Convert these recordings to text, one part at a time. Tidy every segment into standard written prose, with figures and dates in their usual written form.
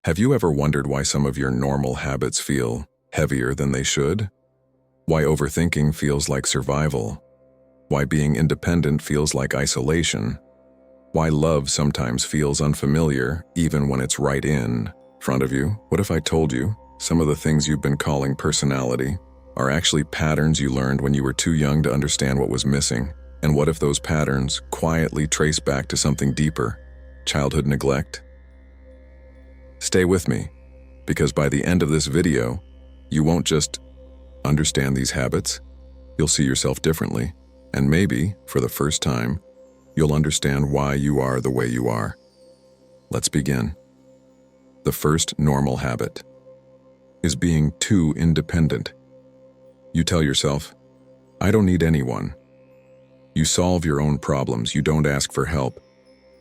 Have you ever wondered why some of your normal habits feel heavier than they should? Why overthinking feels like survival? Why being independent feels like isolation? Why love sometimes feels unfamiliar, even when it's right in front of you? What if I told you some of the things you've been calling personality are actually patterns you learned when you were too young to understand what was missing? And what if those patterns quietly trace back to something deeper, childhood neglect? Stay with me, because by the end of this video, you won't just understand these habits, you'll see yourself differently, and maybe, for the first time, you'll understand why you are the way you are. Let's begin. The first normal habit is being too independent. You tell yourself, I don't need anyone. You solve your own problems, you don't ask for help,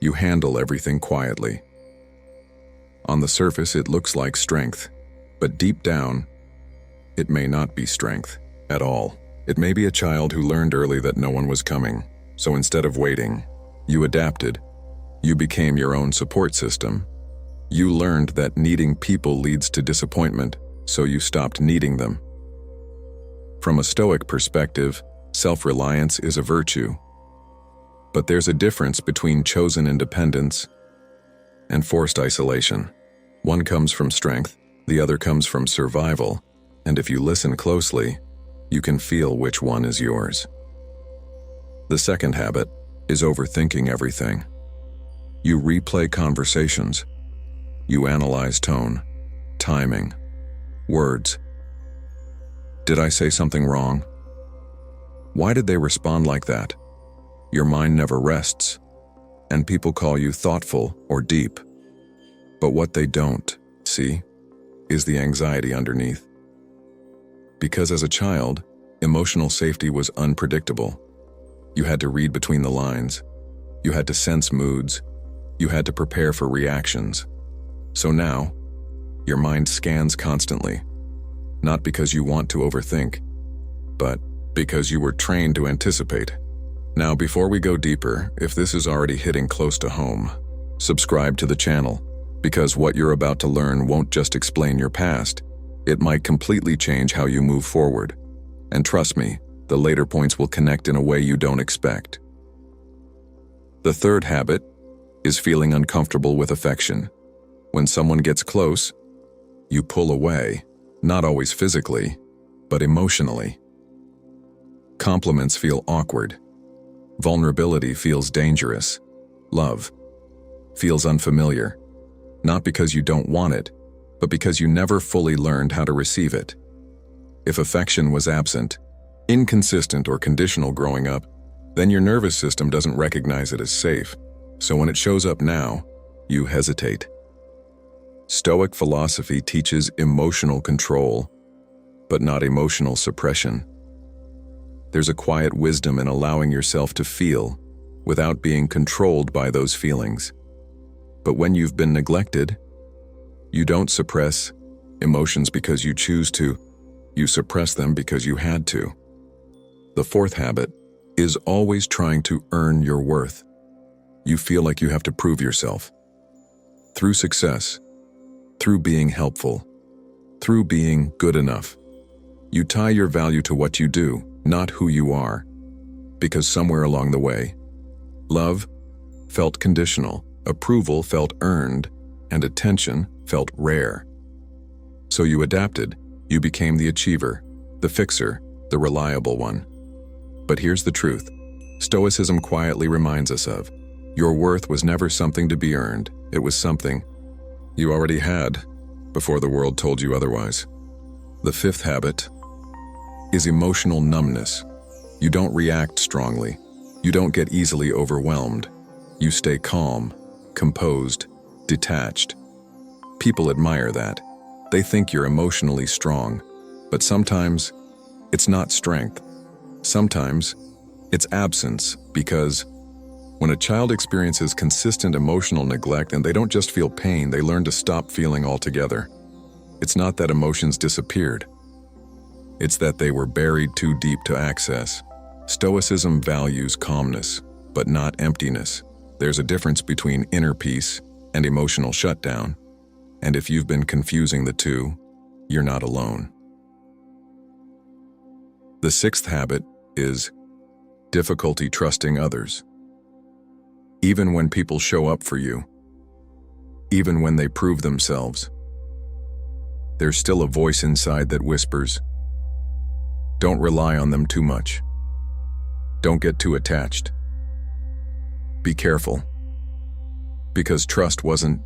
you handle everything quietly. On the surface, it looks like strength, but deep down, it may not be strength at all. It may be a child who learned early that no one was coming, so instead of waiting, you adapted. You became your own support system. You learned that needing people leads to disappointment, so you stopped needing them. From a Stoic perspective, self-reliance is a virtue. But there's a difference between chosen independence and forced isolation. One comes from strength, the other comes from survival, and if you listen closely, you can feel which one is yours. The second habit is overthinking everything. You replay conversations. You analyze tone, timing, words. Did I say something wrong? Why did they respond like that? Your mind never rests, and people call you thoughtful or deep. But what they don't see is the anxiety underneath. Because as a child, emotional safety was unpredictable. You had to read between the lines. You had to sense moods. You had to prepare for reactions. So now, your mind scans constantly, not because you want to overthink, but because you were trained to anticipate. Now, before we go deeper, if this is already hitting close to home, subscribe to the channel, because what you're about to learn won't just explain your past, it might completely change how you move forward. And trust me, the later points will connect in a way you don't expect. The third habit is feeling uncomfortable with affection. When someone gets close, you pull away, not always physically, but emotionally. Compliments feel awkward. Vulnerability feels dangerous. Love feels unfamiliar. Not because you don't want it, but because you never fully learned how to receive it. If affection was absent, inconsistent, or conditional growing up, then your nervous system doesn't recognize it as safe. So when it shows up now, you hesitate. Stoic philosophy teaches emotional control, but not emotional suppression. There's a quiet wisdom in allowing yourself to feel without being controlled by those feelings. But when you've been neglected, you don't suppress emotions because you choose to, you suppress them because you had to. The fourth habit is always trying to earn your worth. You feel like you have to prove yourself. Through success, through being helpful, through being good enough. You tie your value to what you do, not who you are. Because somewhere along the way, love felt conditional, approval felt earned, and attention felt rare. So you adapted. You became the achiever, the fixer, the reliable one. But here's the truth. Stoicism quietly reminds us of, your worth was never something to be earned. It was something you already had before the world told you otherwise. The fifth habit is emotional numbness. You don't react strongly. You don't get easily overwhelmed. You stay calm, composed, detached. People admire that. They think you're emotionally strong. But sometimes, it's not strength. Sometimes, it's absence, because when a child experiences consistent emotional neglect and they don't just feel pain, they learn to stop feeling altogether. It's not that emotions disappeared. It's that they were buried too deep to access. Stoicism values calmness, but not emptiness. There's a difference between inner peace and emotional shutdown. And if you've been confusing the two, you're not alone. The sixth habit is difficulty trusting others. Even when people show up for you, even when they prove themselves, there's still a voice inside that whispers, "Don't rely on them too much. Don't get too attached. Be careful." Because trust wasn't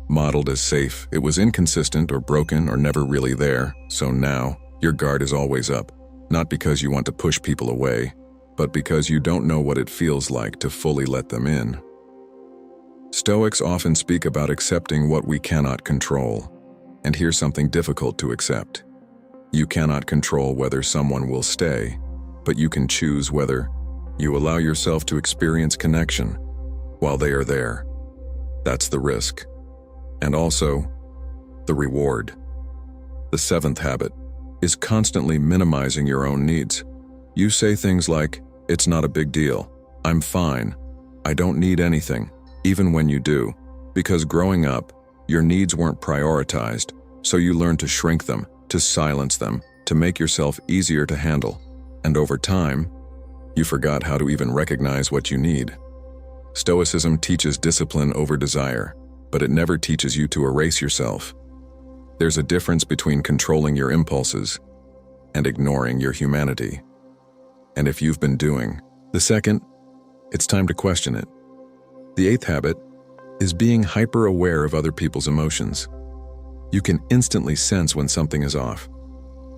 modeled as safe. It was inconsistent or broken or never really there. So now, your guard is always up. Not because you want to push people away, but because you don't know what it feels like to fully let them in. Stoics often speak about accepting what we cannot control. And here's something difficult to accept. You cannot control whether someone will stay, but you can choose whether you allow yourself to experience connection while they are there. That's the risk. And also, the reward. The seventh habit is constantly minimizing your own needs. You say things like, "It's not a big deal. I'm fine. I don't need anything," even when you do, because growing up, your needs weren't prioritized, so you learned to shrink them, to silence them, to make yourself easier to handle. And over time, you forgot how to even recognize what you need. Stoicism teaches discipline over desire, but it never teaches you to erase yourself. There's a difference between controlling your impulses and ignoring your humanity. And if you've been doing the second, it's time to question it. The eighth habit is being hyper-aware of other people's emotions. You can instantly sense when something is off.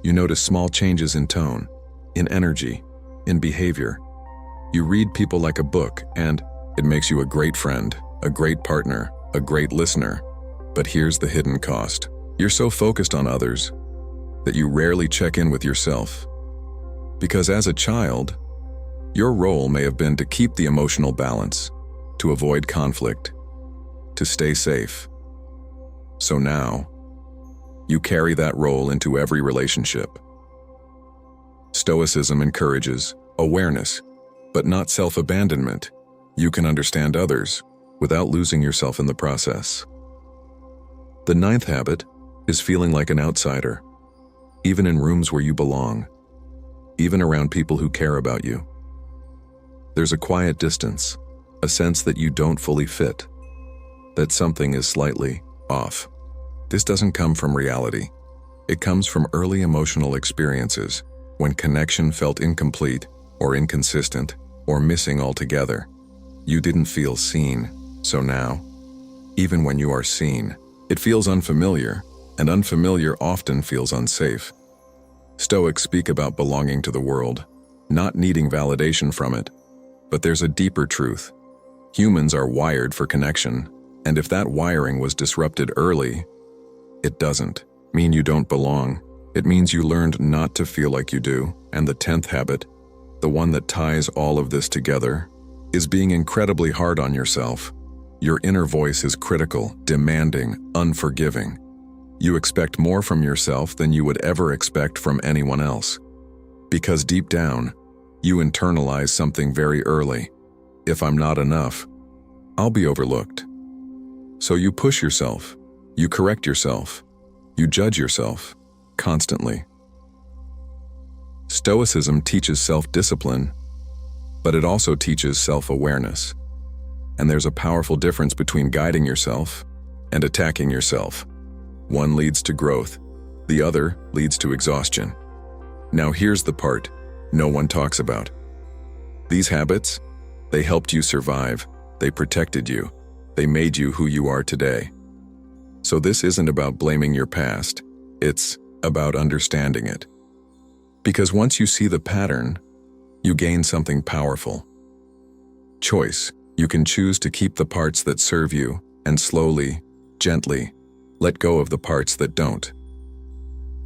You notice small changes in tone, in energy, in behavior. You read people like a book, and it makes you a great friend, a great partner, a great listener. But here's the hidden cost. You're so focused on others that you rarely check in with yourself. Because as a child, your role may have been to keep the emotional balance, to avoid conflict, to stay safe. So now, you carry that role into every relationship. Stoicism encourages awareness, but not self-abandonment. You can understand others without losing yourself in the process. The ninth habit is feeling like an outsider, even in rooms where you belong, even around people who care about you. There's a quiet distance, a sense that you don't fully fit, that something is slightly off. This doesn't come from reality. It comes from early emotional experiences, when connection felt incomplete or inconsistent or missing altogether. You didn't feel seen, so now, even when you are seen, it feels unfamiliar, and unfamiliar often feels unsafe. Stoics speak about belonging to the world, not needing validation from it. But there's a deeper truth. Humans are wired for connection, and if that wiring was disrupted early, it doesn't mean you don't belong. It means you learned not to feel like you do. And the 10th habit, the one that ties all of this together, is being incredibly hard on yourself. Your inner voice is critical, demanding, unforgiving. You expect more from yourself than you would ever expect from anyone else. Because deep down, you internalize something very early. If I'm not enough, I'll be overlooked. So you push yourself, you correct yourself, you judge yourself, constantly. Stoicism teaches self-discipline, but it also teaches self-awareness. And there's a powerful difference between guiding yourself and attacking yourself. One leads to growth, the other leads to exhaustion. Now here's the part no one talks about. These habits, they helped you survive, they protected you, they made you who you are today. So this isn't about blaming your past, it's about understanding it. Because once you see the pattern, you gain something powerful. Choice. You can choose to keep the parts that serve you and slowly, gently, let go of the parts that don't.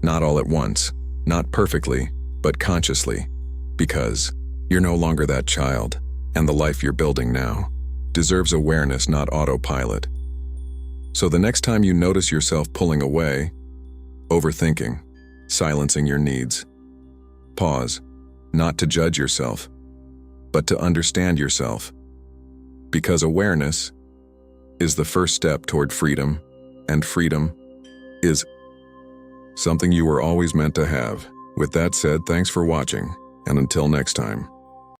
Not all at once, not perfectly, but consciously, because you're no longer that child, and the life you're building now deserves awareness, not autopilot. So the next time you notice yourself pulling away, overthinking, silencing your needs, pause, not to judge yourself, but to understand yourself. Because awareness is the first step toward freedom and freedom is something you were always meant to have. With that said, thanks for watching, and until next time.